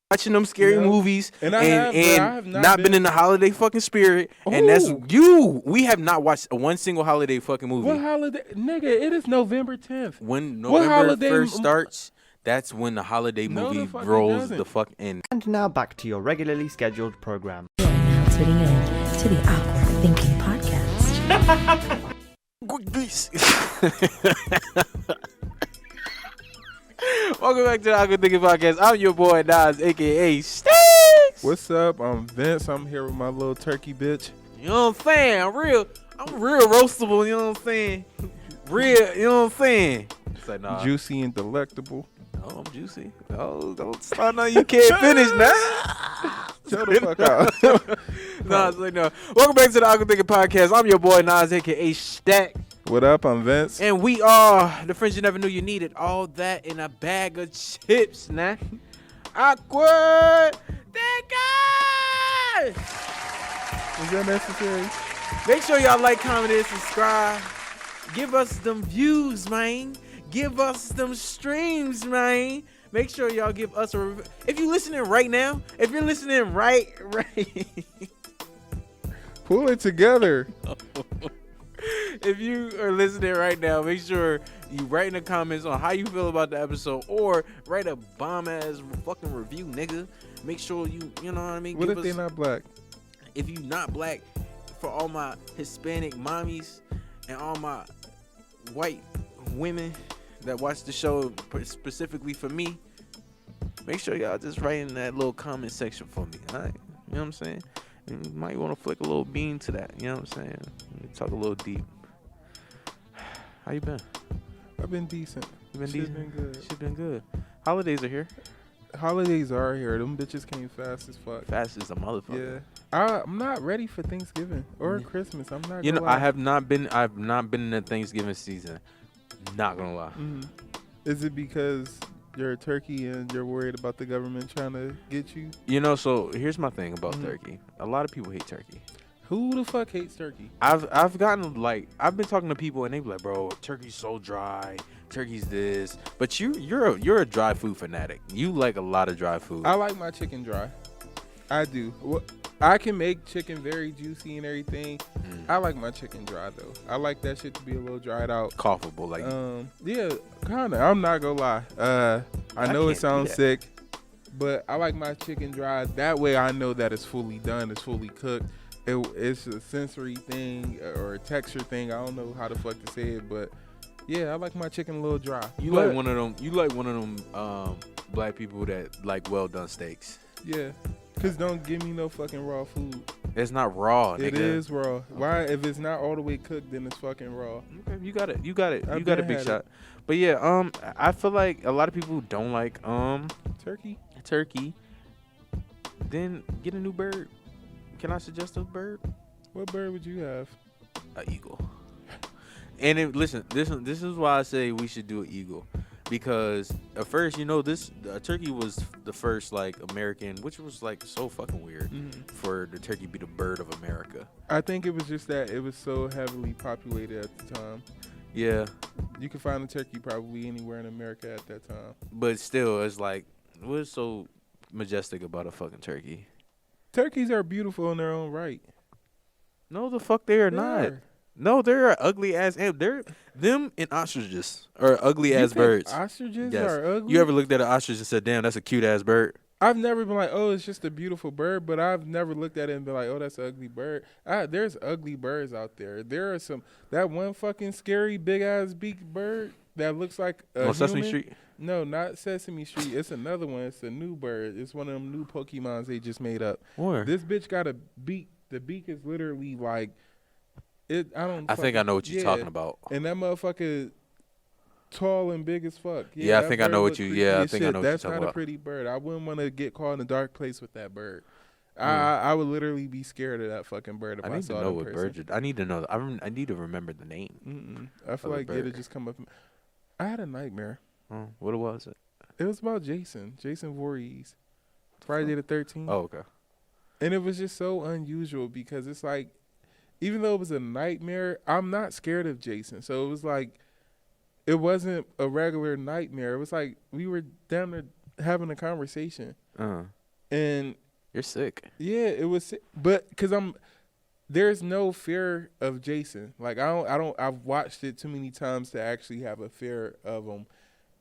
watching them scary movies and and I have not been in the holiday fucking spirit. And that's Ooh. you. We have not watched one single holiday fucking movie. What holiday, nigga? It is November 10th. When What November holiday 1st starts, that's when the holiday No, movie the fuck it rolls doesn't. the fuck in. And now back to your regularly scheduled program. You're now tuning in to the Awkward Thinking Podcast. Welcome back to the Awkward Thinking Podcast. I'm your boy Nas, aka Sticks. What's up? I'm Vince. I'm here with my little turkey bitch. You know what I'm saying? I'm real roastable, you know what I'm saying? Real, you know what I'm saying? It's like, nah. Juicy and delectable. Oh, I'm juicy. Oh, don't start now. You can't finish now. Shut the fuck out. Nah, it's like, no. Welcome back to the Awkward Thinking Podcast. I'm your boy Nas, aka Stack. What up? I'm Vince. And we are the friends you never knew you needed. All that in a bag of chips, nah. Awkward Thinking! Is that necessary? Make sure y'all like, comment, and subscribe. Give us them views, man. Give us them streams, man. Make sure y'all give us a review. If you're listening right now, if you're listening right. Pull it together. If you are listening right now, make sure you write in the comments on how you feel about the episode or write a bomb-ass fucking review, nigga. Make sure you know what I mean? What if they're not black? If you not black, for all my Hispanic mommies and all my white women that watch the show specifically for me, make sure y'all just write in that little comment section for me, all right? You know what I'm saying? And you might want to flick a little bean to that, you know what I'm saying? Talk a little deep. How you been? I've been decent. You been Shit's decent? been good. Shit been good. Holidays are here. Holidays are here. Them bitches came fast as fuck. Fast as a motherfucker. Yeah. I'm not ready for Thanksgiving or Christmas. I'm not. You know, gonna lie. I've not been in the Thanksgiving season. Not gonna lie. Mm-hmm. Is it because you're a turkey and you're worried about the government trying to get you? You know, so here's my thing about turkey. A lot of people hate turkey. Who the fuck hates turkey? I've gotten I've been talking to people and they be like, bro, turkey's so dry. Turkey's this, but you're a dry food fanatic. You like a lot of dry food. I like my chicken dry. I do. I can make chicken very juicy and everything. I like my chicken dry though. I like that shit to be a little dried out. Coughable, like. Yeah, kinda. I'm not gonna lie. I know it sounds sick, but I like my chicken dry. That way I know that it's fully done. It's fully cooked. It's a sensory thing or a texture thing. I don't know how the fuck to say it, but. Yeah, I like my chicken a little dry. You like one of them black people that like well done steaks. Yeah, cause don't give me no fucking raw food. It's not raw, nigga. It is raw. Okay. Why? If it's not all the way cooked, then it's fucking raw. Okay, you got it. You got a big shot. But yeah, I feel like a lot of people don't like turkey. Then get a new bird. Can I suggest a bird? What bird would you have? An eagle. And listen, this is why I say we should do an eagle, because at first, turkey was the first like American, which was like so fucking weird for the turkey to be the bird of America. I think it was just that it was so heavily populated at the time. Yeah, you could find a turkey probably anywhere in America at that time. But still, it's like, what's so majestic about a fucking turkey? Turkeys are beautiful in their own right. No, the fuck they are not. No, they're ugly ass. Them and ostriches are ugly ass birds. Ostriches are ugly. You ever looked at an ostrich and said, "Damn, that's a cute ass bird"? I've never been like, "Oh, it's just a beautiful bird," but I've never looked at it and been like, "Oh, that's an ugly bird." There's ugly birds out there. There are some. That one fucking scary big ass beaked bird that looks like a human. Sesame Street. No, not Sesame Street. It's another one. It's a new bird. It's one of them new Pokemons they just made up. Where? This bitch got a beak. The beak is literally like. I think I know what you're talking about. And that motherfucker tall and big as fuck. Yeah, I think I know what you. Yeah, I think I know what you're talking about. That's not a pretty bird. I wouldn't want to get caught in a dark place with that bird. I would literally be scared of that fucking bird if I saw that person. I need to know. I need to remember the name. I feel like it'll just come up. I had a nightmare. What was it? It was about Jason Voorhees, Friday the 13th. Oh, okay. And it was just so unusual because it's like, even though it was a nightmare, I'm not scared of Jason. So it was like, it wasn't a regular nightmare. It was like we were down there having a conversation. And you're sick. Yeah, it was sick. But because there's no fear of Jason. Like I've watched it too many times to actually have a fear of him.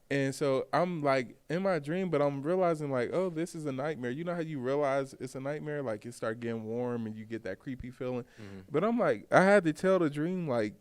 And so I'm like in my dream, but I'm realizing like, oh, this is a nightmare. You know how you realize it's a nightmare? Like it start getting warm and you get that creepy feeling. Mm-hmm. But I'm like, I had to tell the dream like,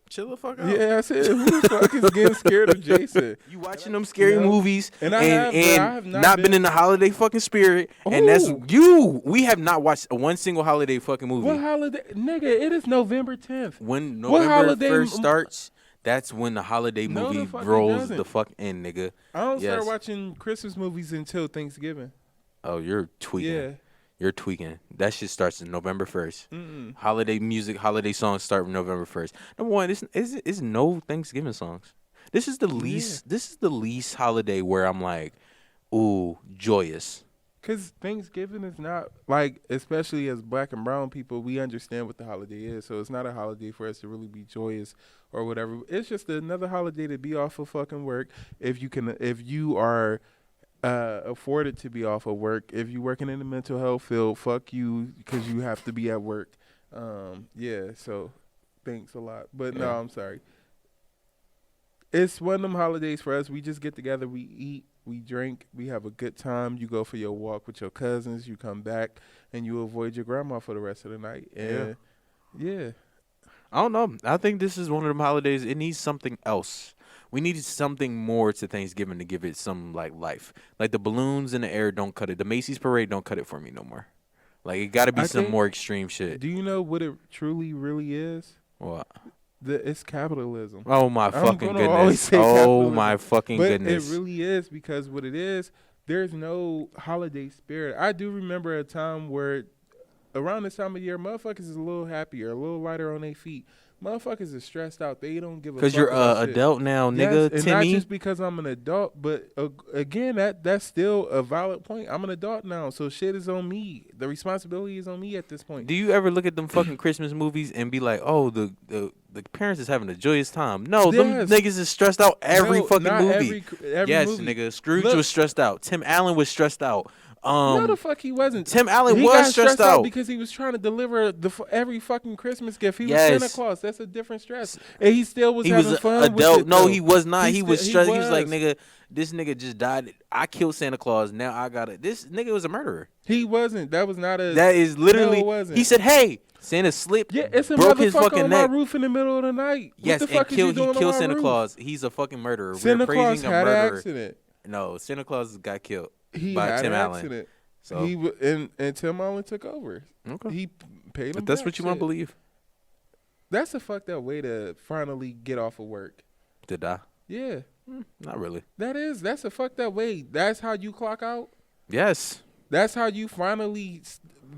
chill the fuck out. Yeah, I said, who the fuck is getting scared of Jason? You watching them scary movies and I have not been in the holiday fucking spirit. Ooh. And that's you. We have not watched one single holiday fucking movie. What holiday? Nigga, it is November 10th. When November 1st starts, that's when the holiday movie rolls the fuck in, nigga. I don't start watching Christmas movies until Thanksgiving. Oh, you're tweaking. Yeah. You're tweaking. That shit starts in November 1st. Mm-mm. Holiday music, holiday songs start November 1st. Number one, is no Thanksgiving songs. This is the least. Yeah. This is the least holiday where I'm like, ooh, joyous. Because Thanksgiving is not like, especially as Black and brown people, we understand what the holiday is. So it's not a holiday for us to really be joyous or whatever. It's just another holiday to be off of fucking work. If you are afforded to be off of work. If you're working in the mental health field, fuck you because you have to be at work. Yeah, so thanks a lot. But no, I'm sorry. It's one of them holidays for us. We just get together, we eat, we drink, we have a good time. You go for your walk with your cousins, you come back, and you avoid your grandma for the rest of the night. And yeah. I don't know. I think this is one of them holidays. It needs something else. We needed something more to Thanksgiving to give it some like life. Like the balloons in the air don't cut it. The Macy's parade don't cut it for me no more. Like it got to be some more extreme shit. Do you know what it truly really is? What? It's capitalism. Oh my fucking goodness. Oh my fucking goodness. But it really is because what it is, there's no holiday spirit. I do remember a time where around this time of year, motherfuckers is a little happier, a little lighter on their feet. Motherfuckers are stressed out. They don't give a fuck. Because you're an adult now, nigga. Yes, and not just because I'm an adult, but again, that's still a valid point. I'm an adult now, so shit is on me. The responsibility is on me at this point. Do you ever look at them fucking Christmas movies and be like, oh, the parents is having a joyous time? No, them niggas is stressed out every fucking movie. Every yes, movie. Nigga. Scrooge was stressed out. Tim Allen was stressed out. No, the fuck he wasn't. Tim Allen was stressed out because he was trying to deliver every fucking Christmas gift. He was Santa Claus. That's a different stress. And he still was having fun adult. with it. No, he was not. He was stressed. He was like, nigga, this nigga just died. I killed Santa Claus. Now I got it. This nigga was a murderer. He wasn't. That was not a. That is literally. No, it wasn't. He said, "Hey, Santa slipped. Yeah, it's a broke his fucking on neck. My roof in the middle of the night. Yes, what the fuck he killed Santa roof? Claus. He's a fucking murderer. Santa Claus had an accident. No, Santa Claus got killed by Tim Allen. Accident. So and Tim Allen took over. Okay, he paid him. But that's what you want to believe. That's a fucked up way to finally get off of work. To die? Yeah. Not really. That's a fucked up way. That's how you clock out? Yes. That's how you finally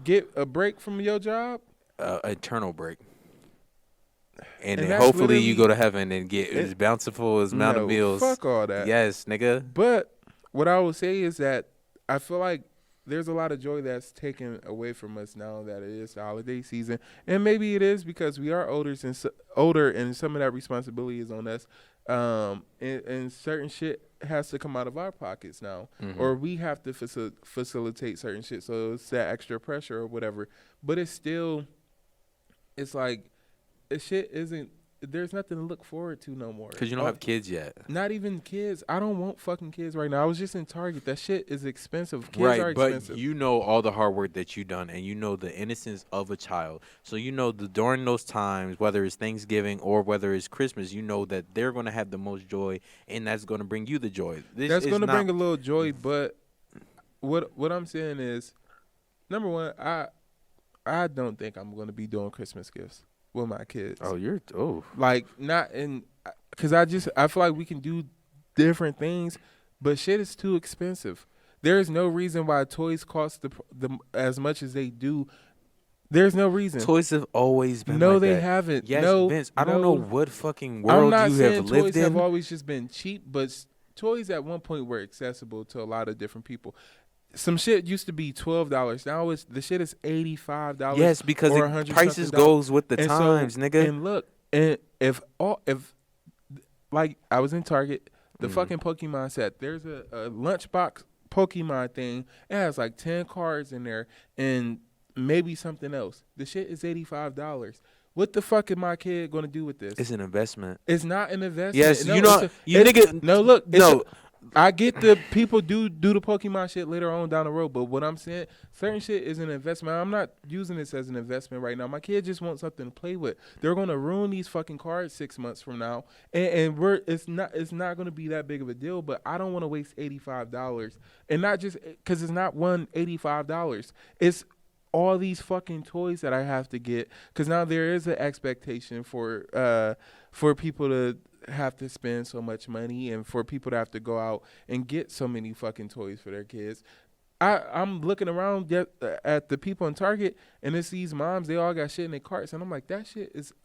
get a break from your job? Eternal break. And then hopefully you go to heaven and get as bountiful as Mount of Meals. Fuck all that. Yes, nigga. But what I will say is that I feel like there's a lot of joy that's taken away from us now that it is the holiday season. And maybe it is because we are older and some of that responsibility is on us. And certain shit has to come out of our pockets now. Mm-hmm. Or we have to facilitate certain shit. So it's that extra pressure or whatever. But it's like, shit isn't, there's nothing to look forward to no more. Because you don't have kids yet. Not even kids. I don't want fucking kids right now. I was just in Target. That shit is expensive. Kids are expensive. But you know all the hard work that you done, and you know the innocence of a child. So you know during those times, whether it's Thanksgiving or whether it's Christmas, you know that they're going to have the most joy, and that's going to bring you the joy. That's going to bring a little joy, but what I'm saying is, number one, I don't think I'm going to be doing Christmas gifts with my kids. Like not in, because I feel like we can do different things, but shit is too expensive. There is no reason why toys cost the as much as they do. There's no reason. Toys have always been no, like they that. haven't. Yes, no, Vince. I don't know what fucking I'm world not you saying have lived toys in. have always just been cheap, but toys at one point were accessible to a lot of different people. Some shit used to be $12. Now the shit is $85. Yes, because the prices goes with the times, nigga. And look, and if like I was in Target, the fucking Pokemon set. There's a lunchbox Pokemon thing. It has like 10 cards in there and maybe something else. The shit is $85. What the fuck is my kid gonna do with this? It's an investment. It's not an investment. Yes, No, you know, no. Look, no. I get the people do the Pokemon shit later on down the road, but what I'm saying, certain shit is an investment. I'm not using this as an investment right now. My kid just wants something to play with. They're gonna ruin these fucking cards 6 months from now, and it's not gonna be that big of a deal. But I don't want to waste $85, and not just because it's not $85. It's all these fucking toys that I have to get, because now there is an expectation for people to have to spend so much money and for people to have to go out and get so many fucking toys for their kids. I'm looking around at the people in Target, and it's these moms, they all got shit in their carts, and I'm like,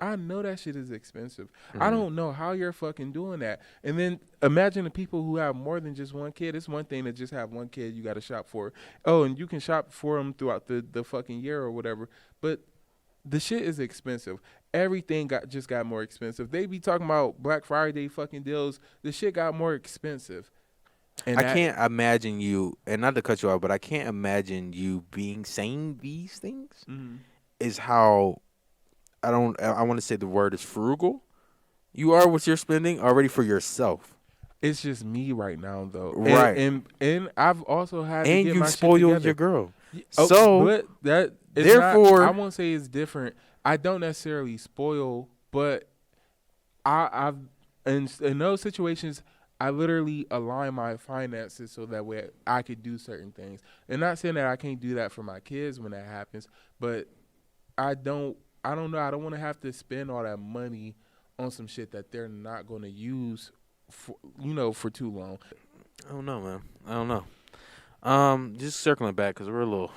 I know that shit is expensive. Mm-hmm. I don't know how you're fucking doing that. And then imagine the people who have more than just one kid. It's one thing to just have one kid you got to shop for. Oh, and you can shop for them throughout the fucking year or whatever. But the shit is expensive. Everything just got more expensive. They be talking about Black Friday fucking deals. The shit got more expensive. And I can't imagine you, and not to cut you off, but I can't imagine you saying these things. Mm-hmm. Is how I want to say the word is frugal. You are with your spending already for yourself. It's just me right now, though. Right. And I've also had and to get you my spoiled shit your girl. Oh, so but that is therefore, I won't say it's different. I don't necessarily spoil, but I've in those situations, I literally align my finances so that way I could do certain things. And not saying that I can't do that for my kids when that happens, but I don't know. I don't want to have to spend all that money on some shit that they're not going to use for too long. I don't know, man. I don't know. Just circling back because we're a little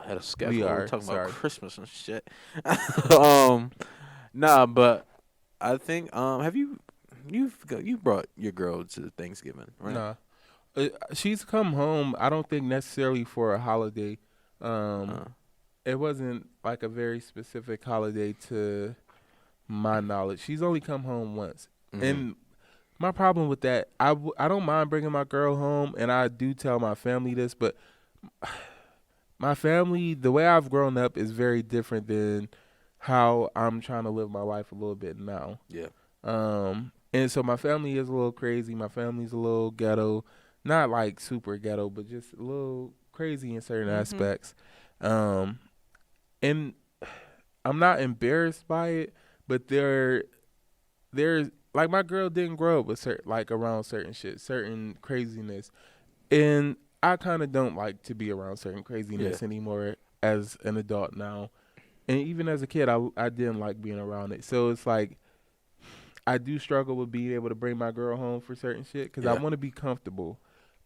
ahead of schedule. We're talking about Christmas and shit. Nah, but I think you brought your girl to Thanksgiving, right? Nah, she's come home. I don't think necessarily for a holiday. It wasn't like a very specific holiday to my knowledge. She's only come home once, and my problem with that, I don't mind bringing my girl home, and I do tell my family this, but my family, the way I've grown up is very different than how I'm trying to live my life a little bit now. Yeah. And so my family is a little crazy. My family's a little ghetto, not like super ghetto, but just a little crazy in certain aspects. And I'm not embarrassed by it, but there's like my girl didn't grow up with around certain shit, certain craziness, and I kind of don't like to be around certain craziness anymore as an adult now, and even as a kid, I didn't like being around it. So it's like I do struggle with being able to bring my girl home for certain shit because I want to be comfortable,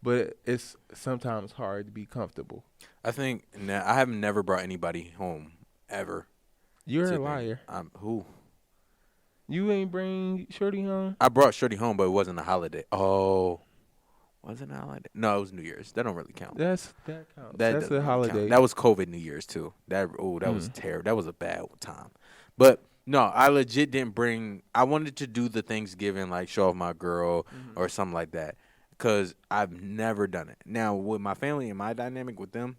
but it's sometimes hard to be comfortable. I think I have never brought anybody home ever. You're a liar. Who? You ain't bring Shorty home? I brought Shorty home, but it wasn't a holiday. Oh, wasn't a holiday? No, it was New Year's. That don't really count. That counts. That's a holiday. Count. That was COVID New Year's too. That was terrible. That was a bad time. But no, I legit didn't bring. I wanted to do the Thanksgiving, like show off my girl or something like that, because I've never done it. Now with my family and my dynamic with them,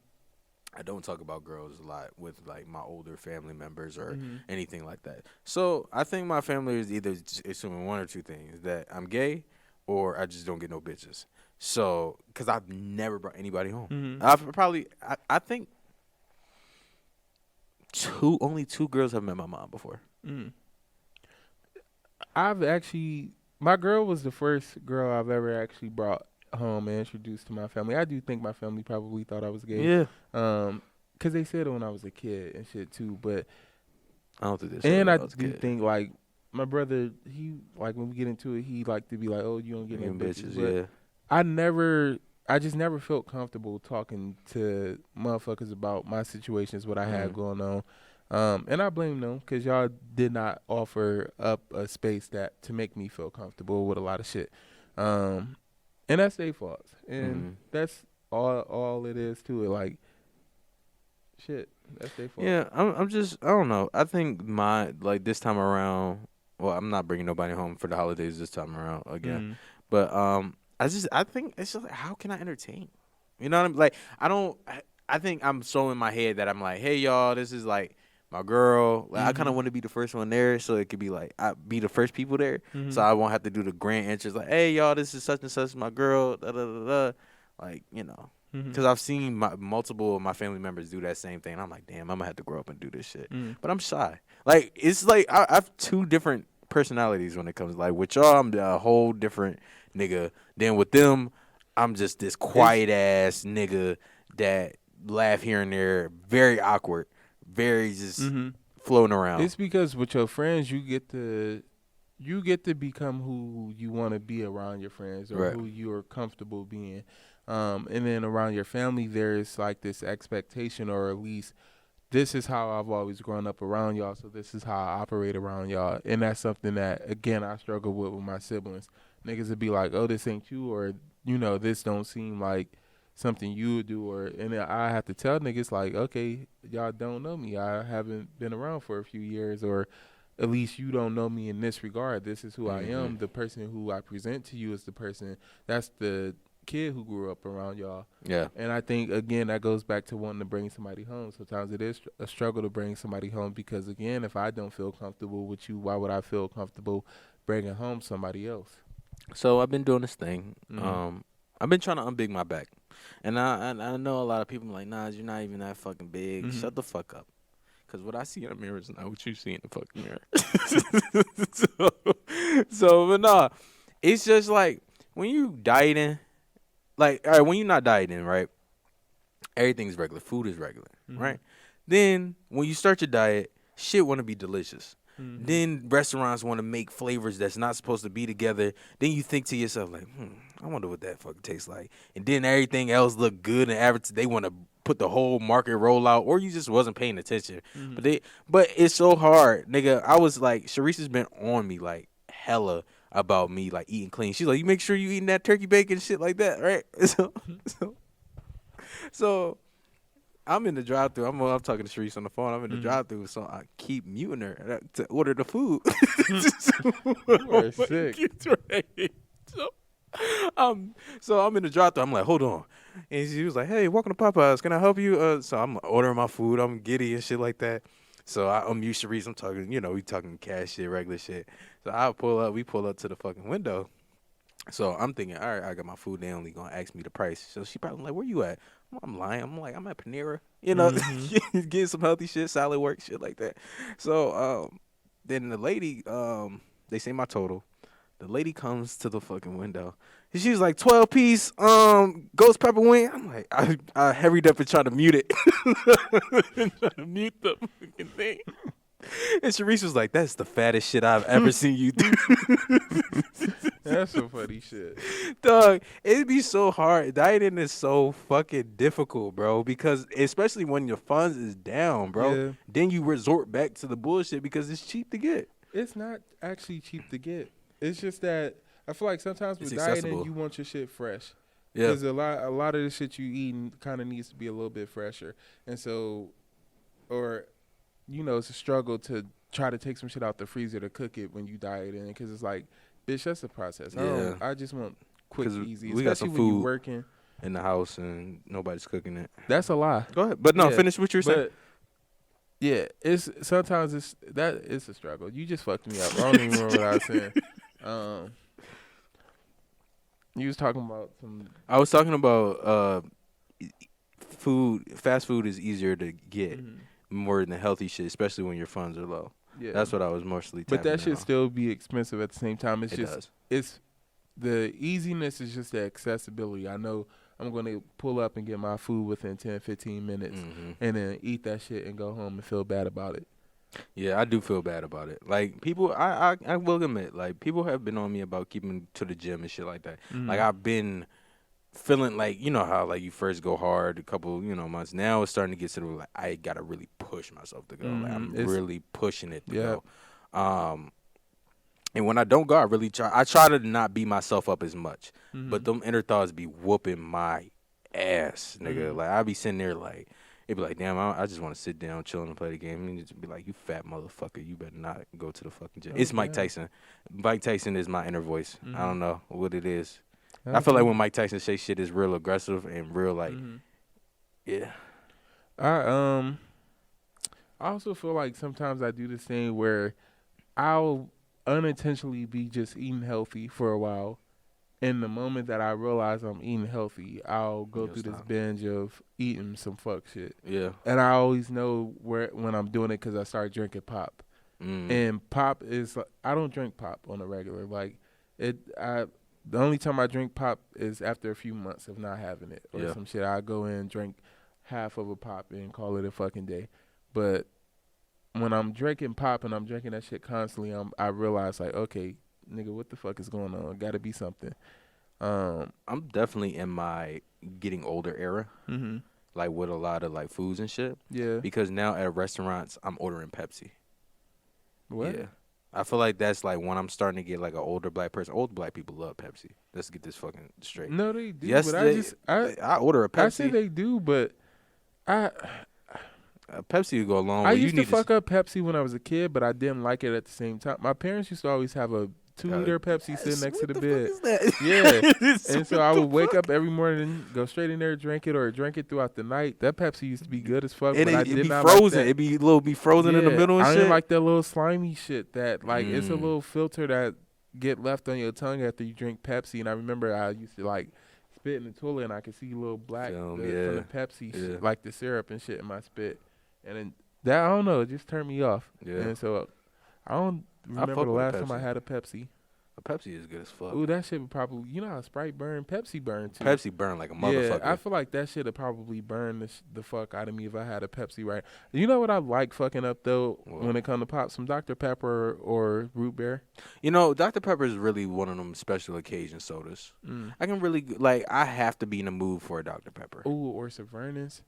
I don't talk about girls a lot with like my older family members or anything like that. So I think my family is either assuming one or two things: that I'm gay or I just don't get no bitches. So because I've never brought anybody home. I think only two girls have met my mom before. My girl was the first girl I've ever actually brought home and introduced to my family. I do think my family probably thought I was gay. Yeah. Cause they said it when I was a kid and shit too, but I don't think they said and I I was a do kid. think like my brother, he like when we get into it, he like to be like, "Oh, you don't get no bitches." Yeah. I just never felt comfortable talking to motherfuckers about my situations, what I had going on. And I blame them because y'all did not offer up a space to make me feel comfortable with a lot of shit. And that's their fault. And that's all it is to it. Like, shit, that's their fault. Yeah, I don't know. I think this time around, well, I'm not bringing nobody home for the holidays this time around again. But I think it's just like, how can I entertain? You know what I'm like? I think I'm so in my head that I'm like, hey y'all, this is like my girl. Like I kind of want to be the first one there, so it could be like I be the first people there, so I won't have to do the grand entrance. Like, hey y'all, this is such and such my girl. Da da da da. Like because I've seen multiple of my family members do that same thing. And I'm like, damn, I'm gonna have to grow up and do this shit. But I'm shy. Like it's like I have two different personalities when it comes like with y'all. I'm a whole different nigga. Then with them, I'm just this quiet ass nigga that laugh here and there, very awkward, very just floating around. It's because with your friends, you get to become who you want to be around your friends, or who you are comfortable being. And then around your family, there's like this expectation, or at least this is how I've always grown up around y'all, so this is how I operate around y'all. And that's something that, again, I struggle with my siblings. Niggas would be like, oh, this ain't you, or, this don't seem like something you would do, and then I have to tell niggas like, okay, y'all don't know me. I haven't been around for a few years, or at least you don't know me in this regard. This is who I am. The person who I present to you is the person, that's the kid who grew up around y'all. Yeah. And I think, again, that goes back to wanting to bring somebody home. Sometimes it is a struggle to bring somebody home because, again, if I don't feel comfortable with you, why would I feel comfortable bringing home somebody else? So I've been doing this thing. I've been trying to unbig my back. And I know a lot of people are like, nah, you're not even that fucking big. Shut the fuck up. Because what I see in the mirror is not what you see in the fucking mirror. But nah, it's just like when you dieting, like, all right, when you're not dieting, right, everything's regular. Food is regular, right? Then when you start your diet, shit want to be delicious. Then restaurants want to make flavors that's not supposed to be together. Then you think to yourself like, I wonder what that fucking tastes like. And then everything else look good and average. They want to put the whole market rollout, or you just wasn't paying attention. But it's so hard, nigga. I was like, Sharice has been on me like hella about me like eating clean. She's like, you make sure you eating that turkey bacon and shit like that, right? So I'm in the drive-thru. I'm talking to Sharice on the phone. I'm in the drive-thru, so I keep muting her to order the food. You are sick. So I'm in the drive-thru. I'm like, hold on, and she was like, hey, welcome to Popeyes. Can I help you? So I'm ordering my food. I'm giddy and shit like that. So I'm used to Sharice. I'm talking, we talking cash shit, regular shit. So we pull up to the fucking window. So I'm thinking, all right, I got my food. They only gonna ask me the price. So she probably like, where you at? I'm lying. I'm like, I'm at Panera. Getting some healthy shit, salad work, shit like that. So then the lady, they say my total. The lady comes to the fucking window. And she's like, 12-piece ghost pepper wing. I'm like, I hurried up and tried to mute it. Trying to mute the fucking thing. And Sharice was like, that's the fattest shit I've ever seen you do. That's some funny shit. Dog, it'd be so hard. Dieting is so fucking difficult, bro, because especially when your funds is down, bro. Yeah. Then you resort back to the bullshit because it's cheap to get. It's not actually cheap to get. It's just that I feel like sometimes with It's dieting, accessible. you want your shit fresh. Yeah. Because a lot of the shit you eating kind of needs to be a little bit fresher. And so, or, it's a struggle to try to take some shit out the freezer to cook it when you dieting. Because it's like, bitch, that's the process. Yeah. I just want quick, easy. We got some especially when you food working in the house and nobody's cooking it. That's a lie. Go ahead. But no, Yeah, finish what you're saying. Yeah, it's sometimes it's a struggle. You just fucked me up. I don't even remember what I was saying. You was talking about some. I was talking about food. Fast food is easier to get more than healthy shit, especially when your funds are low. Yeah, That's what I was mostly. But that should on. still be expensive at the same time. It's does. It's the easiness is just the accessibility. I know I'm going to pull up and get my food within 10, 15 minutes and then eat that shit and go home and feel bad about it. Yeah, I do feel bad about it. Like, people, I will admit, like, people have been on me about keeping to the gym and shit like that. Like, I've been feeling like, you know how, like, you first go hard a couple, months. Now it's starting to get to the, like, I got to really push myself to go. Like, I'm really pushing it to go. And when I don't go, I try to not beat myself up as much. But them inner thoughts be whooping my ass, nigga. Like, I be sitting there, like, it be like, damn, I just want to sit down, chill, and play the game. And it just be like, you fat motherfucker, you better not go to the fucking gym. It's Mike Tyson. Mike Tyson is my inner voice. I don't know what it is. I feel like when Mike Tyson say shit is real aggressive and real like, yeah. I also feel like sometimes I do this thing where I'll unintentionally be just eating healthy for a while. And the moment that I realize I'm eating healthy, I'll go through this binge of eating some fuck shit. Yeah. And I always know when I'm doing it because I start drinking pop. And pop is I don't drink pop on a regular. Like the only time I drink pop is after a few months of not having it or some shit. I go in and drink half of a pop and call it a fucking day. But when I'm drinking pop and I'm drinking that shit constantly, I realize like, okay, nigga, what the fuck is going on? Got to be something. I'm definitely in my getting older era, like with a lot of like foods and shit. Yeah. Because now at restaurants, I'm ordering Pepsi. What? Yeah. I feel like that's like when I'm starting to get like an older black person. Old black people love Pepsi. Let's get this fucking straight. No, they do. Yes, but I order a Pepsi. I say they do, but Pepsi would go along. I used to fuck up Pepsi when I was a kid, but I didn't like it at the same time. My parents used to always have a 2-liter Pepsi sitting next to the bed. Yeah. And so I would wake up every morning, go straight in there, drink it, or drink it throughout the night. That Pepsi used to be good as fuck. And but it'd I did be not frozen. like that. It'd be frozen in the middle and I shit. didn't like that little slimy shit that like it's a little filter that get left on your tongue after you drink Pepsi. And I remember I used to like spit in the toilet and I could see little black from the Pepsi shit, like the syrup and shit in my spit. And then that, I don't know, it just turned me off. Yeah. And so I don't remember the last time I had a Pepsi. A Pepsi is good as fuck. Ooh, that shit would probably, you know how Sprite burn? Pepsi burn too. Pepsi burn like a motherfucker. Yeah, I feel like that shit would probably burn the fuck out of me if I had a Pepsi right. You know what I like fucking up though when it comes to pop? Some Dr. Pepper or root beer. You know, Dr. Pepper is really one of them special occasion sodas. I can really, like, I have to be in the mood for a Dr. Pepper. Ooh, or some Vernon's.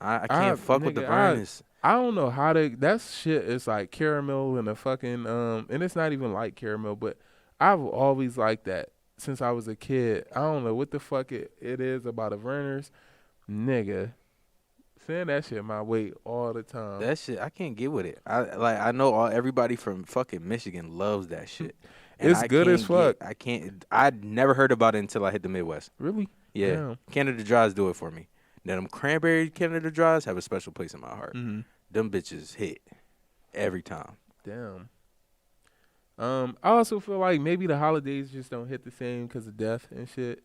I can't fuck with the Vernon's. I don't know how that shit is like caramel and a fucking, and it's not even like caramel, but I've always liked that since I was a kid. I don't know what the fuck it is about a Verner's. Nigga, saying that shit my way all the time. That shit, I can't get with it. I know everybody from fucking Michigan loves that shit. And it's good as fuck. I'd never heard about it until I hit the Midwest. Really? Yeah. Damn. Canada Dries do it for me. Now, them cranberry Canada Dries have a special place in my heart. Them bitches hit every time. Damn. I also feel like maybe the holidays just don't hit the same because of death and shit.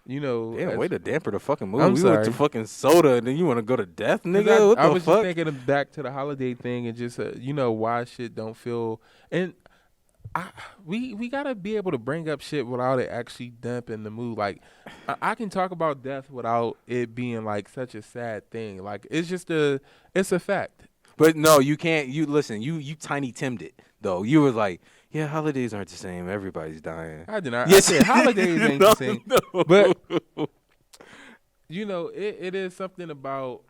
You know. Damn, way to damper the fucking mood. I'm sorry. Went to fucking soda and then you want to go to death, nigga? What the fuck? I was just thinking back to the holiday thing and just, you know, why shit don't feel. And we got to be able to bring up shit without it actually damping the mood. Like, I can talk about death without it being, like, such a sad thing. Like, it's just it's a fact. But, no, you can't. Listen, you Tiny Tim'd it, though. You was like, yeah, holidays aren't the same. Everybody's dying. I did not. Yes. I said holidays ain't the same. No. But, you know, it is something about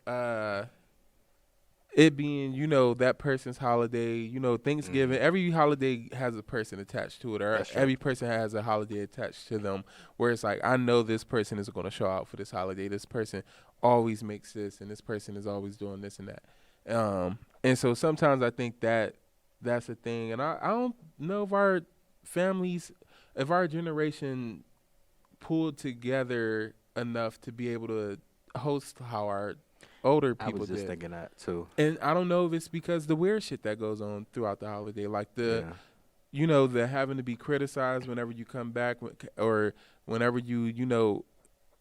it being, you know, that person's holiday. You know, Thanksgiving. Every holiday has a person attached to it, or every person has a holiday attached to them. Where it's like, I know this person is going to show out for this holiday. This person always makes this, and this person is always doing this and that. And so sometimes I think that's a thing. And I don't know if our families, if our generation pulled together enough to be able to host how our older people did. I was just thinking that too. And I don't know if it's because the weird shit that goes on throughout the holiday, like you know, the having to be criticized whenever you come back, or whenever you know,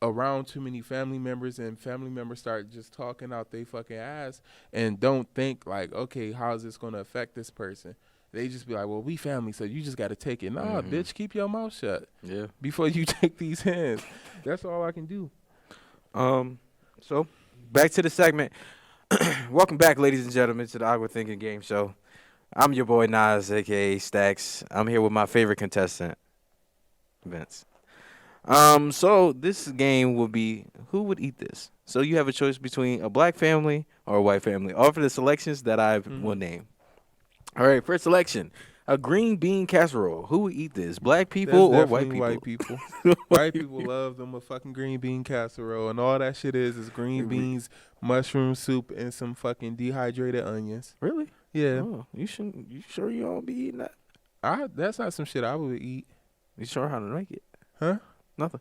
around too many family members, and family members start just talking out they fucking ass and don't think like, okay, how is this going to affect this person? They just be like, well, we family, so you just got to take it. Nah, bitch, keep your mouth shut. Yeah. Before you take these hands. That's all I can do. So back to the segment. Welcome back, ladies and gentlemen, to the Awkward Thinking Game Show. I'm your boy Nas, aka Stacks. I'm here with my favorite contestant, Vince. So this game will be who would eat this. So you have a choice between a black family or a white family. All for the selections that I will name. All right, first selection. A green bean casserole. Who would eat this? Black people or white people? White people. White people love them a fucking green bean casserole, and all that shit is green beans, mushroom soup, and some fucking dehydrated onions. Really? Yeah. Oh, you sure you don't be eating that? That's not some shit I would eat. You sure how to make it? Huh? Nothing.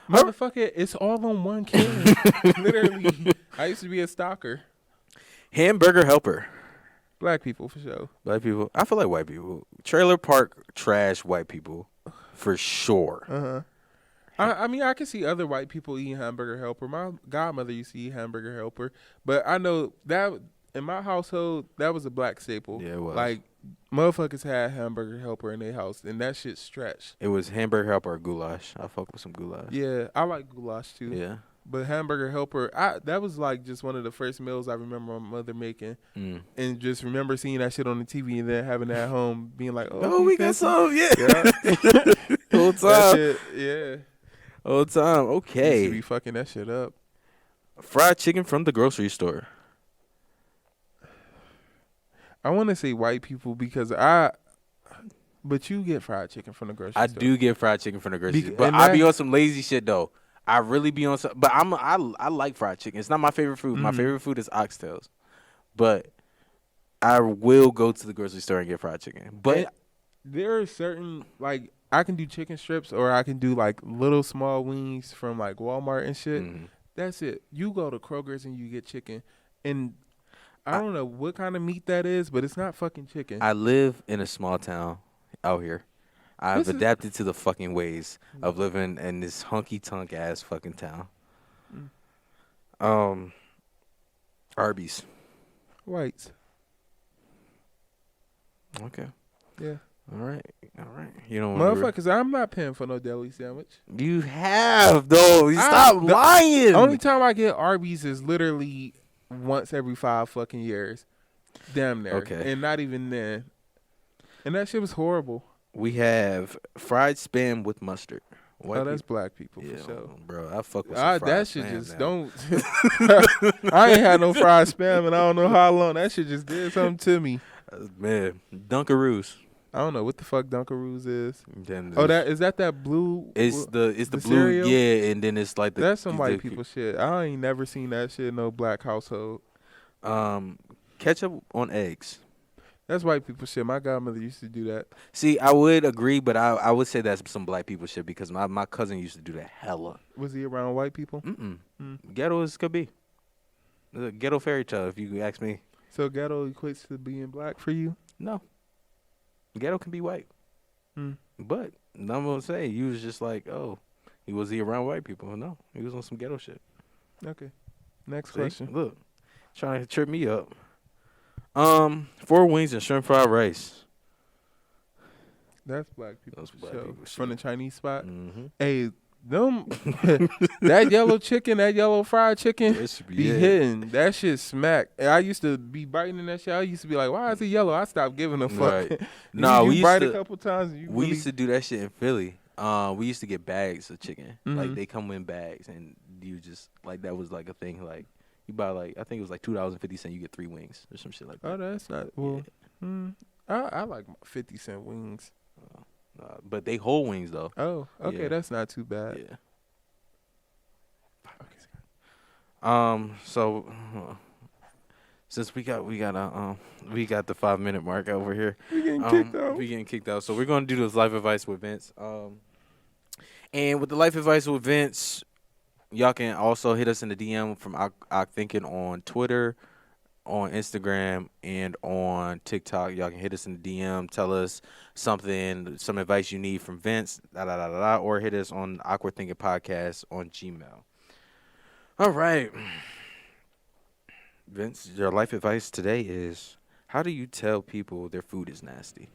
Motherfucker, it's all on one can. Literally. I used to be a stalker. Hamburger Helper. Black people for sure. Black people. I feel like white people. Trailer park trash white people. For sure. Uh-huh. I mean, I can see other white people eating Hamburger Helper. My godmother used to eat Hamburger Helper. But I know that in my household, that was a black staple. Yeah, it was. Like, motherfuckers had Hamburger Helper in their house, and that shit stretched. It was Hamburger Helper or goulash. I fuck with some goulash. Yeah, I like goulash too. Yeah. But Hamburger Helper, that was like just one of the first meals I remember my mother making. And just remember seeing that shit on the TV and then having it at home being like, oh, we got some. Yeah. Whole time. That shit, yeah. Whole time. Okay. Used to be fucking that shit up. Fried chicken from the grocery store. I want to say white people because but you get fried chicken from the grocery store. I do get fried chicken from the grocery store. But and I be on some lazy shit though. I really be on some, but I like fried chicken. It's not my favorite food. My favorite food is oxtails. But I will go to the grocery store and get fried chicken. But and there are certain, like, I can do chicken strips or I can do like little small wings from like Walmart and shit. That's it. You go to Kroger's and you get chicken, and I don't know what kind of meat that is, but it's not fucking chicken. I live in a small town out here. I've adapted to the fucking ways of living in this honky-tonk ass fucking town. Arby's. Whites. Okay. Yeah. All right. You don't motherfuckers, I'm not paying for no deli sandwich. You have, though. Stop lying. The only time I get Arby's is literally once every 5 fucking years. Damn near. Okay. And not even then. And that shit was horrible. We have fried spam with mustard. That's black people for sure. Bro, I fuck with some fried that shit spam just now. don't. I ain't had no fried spam and I don't know how long. That shit just did something to me. Man, Dunkaroos. I don't know what the fuck Dunkaroos is. Then Is that blue? It's the blue, cereal? yeah, and then it's like that's some white people shit. I ain't never seen that shit in no black household. Ketchup on eggs. That's white people shit. My godmother used to do that. See, I would agree, but I would say that's some black people shit because my cousin used to do that hella. Was he around white people? Ghetto as could be. The ghetto fairy tale, if you ask me. So ghetto equates to being black for you? No. Ghetto can be white. But I'm gonna say you was just like, oh, was he around white people? No, he was on some ghetto shit. Okay. Next See? question. Look, trying to trip me up. 4 wings and shrimp fried rice. That's black people. That's black show. people shit. From the Chinese spot. Mm-hmm. Hey, them that yellow chicken, that yellow fried chicken, be hitting. That shit smack. And I used to be biting in that shit. I used to be like, why is it yellow? I stopped giving a fuck. Right. No, you we bite used a couple times. We used to do that shit in Philly. We used to get bags of chicken. Like they come in bags, and you just like that was like a thing. Like you buy like I think it was like $2.50. You get 3 wings or some shit like that. Oh, that's not well. Yeah. I like 50-cent wings. But they whole wings though. Oh, okay, Yeah. that's not too bad. Yeah. So since we got the 5-minute mark over here. We getting kicked out. We getting kicked out. So we're gonna do this life advice with Vince. And with the life advice with Vince, y'all can also hit us in the DM from Ock Thinking on Twitter, on Instagram, and on TikTok. Y'all can hit us in the DM, tell us some advice you need from Vince, or hit us on Awkward Thinking Podcast on Gmail. All right. Vince, your life advice today is, how do you tell people their food is nasty?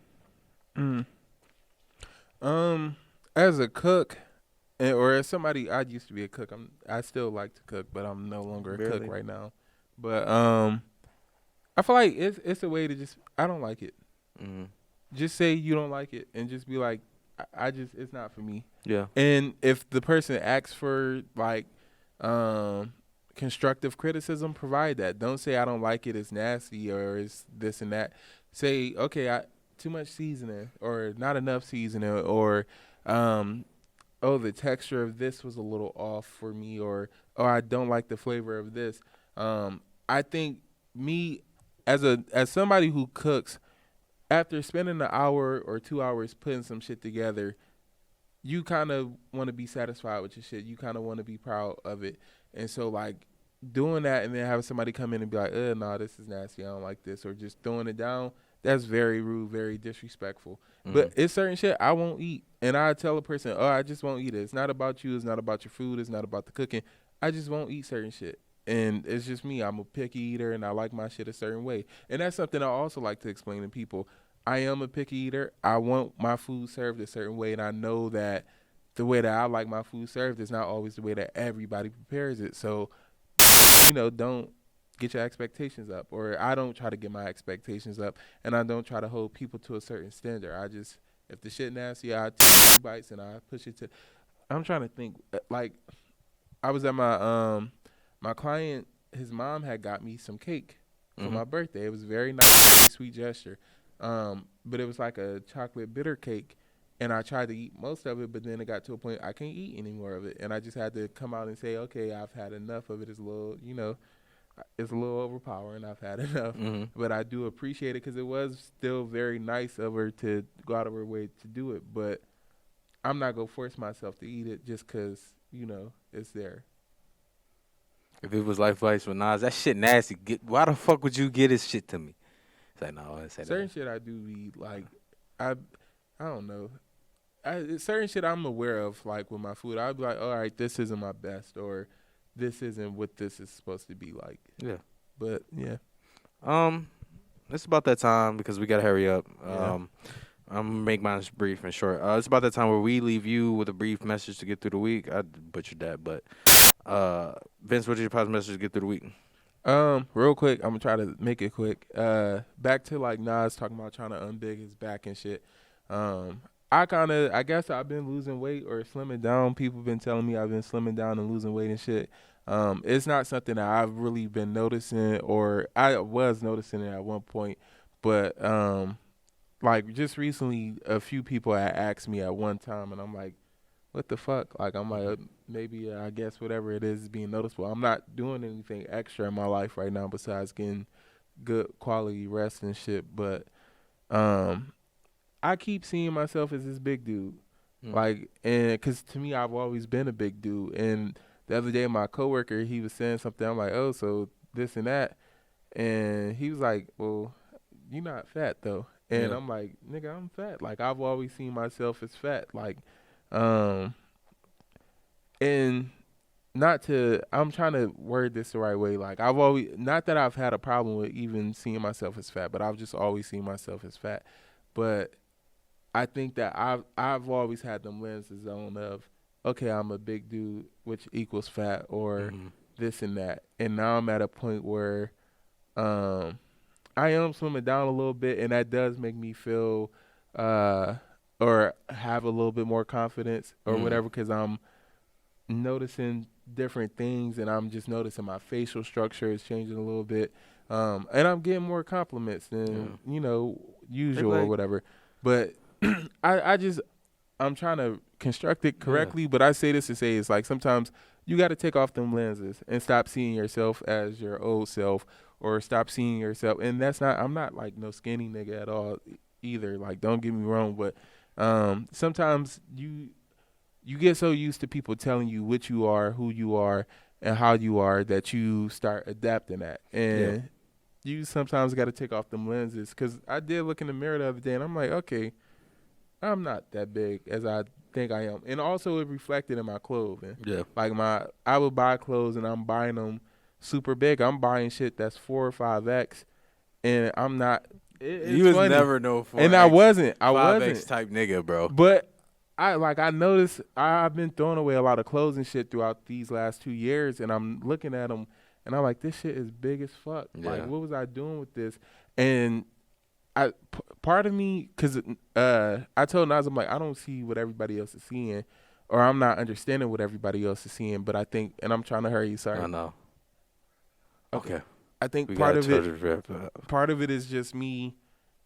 As a cook, or as somebody, I used to be a cook. I still like to cook, but I'm no longer a cook right now. But I feel like it's a way to just, I don't like it. Just say you don't like it, and just be like, it's not for me. Yeah. And if the person asks for like constructive criticism, provide that. Don't say I don't like it, it's nasty, or it's this and that. Say, okay, too much seasoning, or not enough seasoning, or the texture of this was a little off for me, or I don't like the flavor of this. I think me as somebody who cooks, after spending an hour or 2 hours putting some shit together, you kind of want to be satisfied with your shit. You kind of want to be proud of it. And so, like, doing that and then having somebody come in and be like, nah, this is nasty. I don't like this. Or just throwing it down, that's very rude, very disrespectful. But it's certain shit I won't eat. And I tell a person, I just won't eat it. It's not about you. It's not about your food. It's not about the cooking. I just won't eat certain shit. And it's just me. I'm a picky eater, and I like my shit a certain way. And that's something I also like to explain to people. I am a picky eater. I want my food served a certain way, and I know that the way that I like my food served is not always the way that everybody prepares it. So, don't get your expectations up, or I don't try to get my expectations up, and I don't try to hold people to a certain standard. I just, if the shit nasty, I take 2 bites and I push it to. I'm trying to think. Like, I was at my client. His mom had got me some cake for my birthday. It was very nice, very sweet gesture. But it was like a chocolate bitter cake. And I tried to eat most of it, but then it got to a point I can't eat any more of it. And I just had to come out and say, okay, I've had enough of it. It's a little, it's a little overpowering. I've had enough. But I do appreciate it because it was still very nice of her to go out of her way to do it. But I'm not going to force myself to eat it just because, it's there. If it was Life Bites with Nas, that shit nasty. Why the fuck would you get this shit to me? It's like, no, I say certain that. shit I do eat, like, I don't know. Certain shit I'm aware of, like with my food, I'd be like, all right, this isn't my best, or this isn't what this is supposed to be like. Yeah. But yeah. It's about that time because we gotta hurry up. Yeah. I'm gonna make mine brief and short. It's about that time where we leave you with a brief message to get through the week. I butchered that, but Vince, what is your positive message to get through the week? Real quick, I'm gonna try to make it quick. Back to like Nas talking about trying to unbig his back and shit. I guess I've been losing weight or slimming down. People been telling me I've been slimming down and losing weight and shit. It's not something that I've really been noticing, or I was noticing it at one point, but like just recently, a few people had asked me at one time, and I'm like, what the fuck? Like, I'm like, maybe I guess whatever it is being noticeable. I'm not doing anything extra in my life right now besides getting good quality rest and shit, but I keep seeing myself as this big dude. Like, and because to me, I've always been a big dude. And the other day, my coworker, he was saying something. I'm like, oh, so this and that. And he was like, well, you're not fat, though. And I'm like, nigga, I'm fat. Like, I've always seen myself as fat. Like, and I'm trying to word this the right way. Like, I've always, not that I've had a problem with even seeing myself as fat, but I've just always seen myself as fat. But I think that I've always had them lenses on of, okay, I'm a big dude, which equals fat, or this and that. And now I'm at a point where I am slimming down a little bit, and that does make me feel or have a little bit more confidence or whatever, because I'm noticing different things, and I'm just noticing my facial structure is changing a little bit. And I'm getting more compliments than, usual or whatever. But I'm trying to construct it correctly, but I say this to say it's like sometimes you got to take off them lenses and stop seeing yourself as your old self, or stop seeing yourself. And I'm not like no skinny nigga at all either. Like, don't get me wrong, but sometimes you get so used to people telling you what you are, who you are, and how you are that you start adapting that. And you sometimes got to take off them lenses, because I did look in the mirror the other day, and I'm like, okay, I'm not that big as I think I am. And also it reflected in my clothing. Yeah. Like, I would buy clothes, and I'm buying them super big. I'm buying shit that's 4 or 5X, and I'm not. You was never no 4X. And I wasn't 5X type nigga, bro. But I noticed I've been throwing away a lot of clothes and shit throughout these last 2 years, and I'm looking at them, and I'm like, this shit is big as fuck. Yeah. Like, what was I doing with this? And part of me, because I told Nas, I'm like, I don't see what everybody else is seeing, or I'm not understanding what everybody else is seeing, but I think, and I'm trying to hurry you, sorry. I know. Okay. I think part of it is just me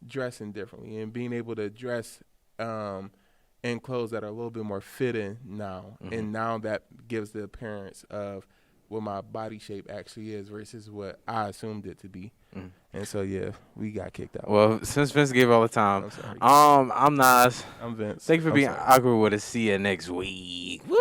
dressing differently and being able to dress in clothes that are a little bit more fitting now. And now that gives the appearance of, what my body shape actually is versus what I assumed it to be. And so yeah, we got kicked out. Well, since Vince gave all the time, I'm sorry. I'm Nas. I'm Vince. Thank you for I'm being sorry. awkward with us. See you next week. Woo!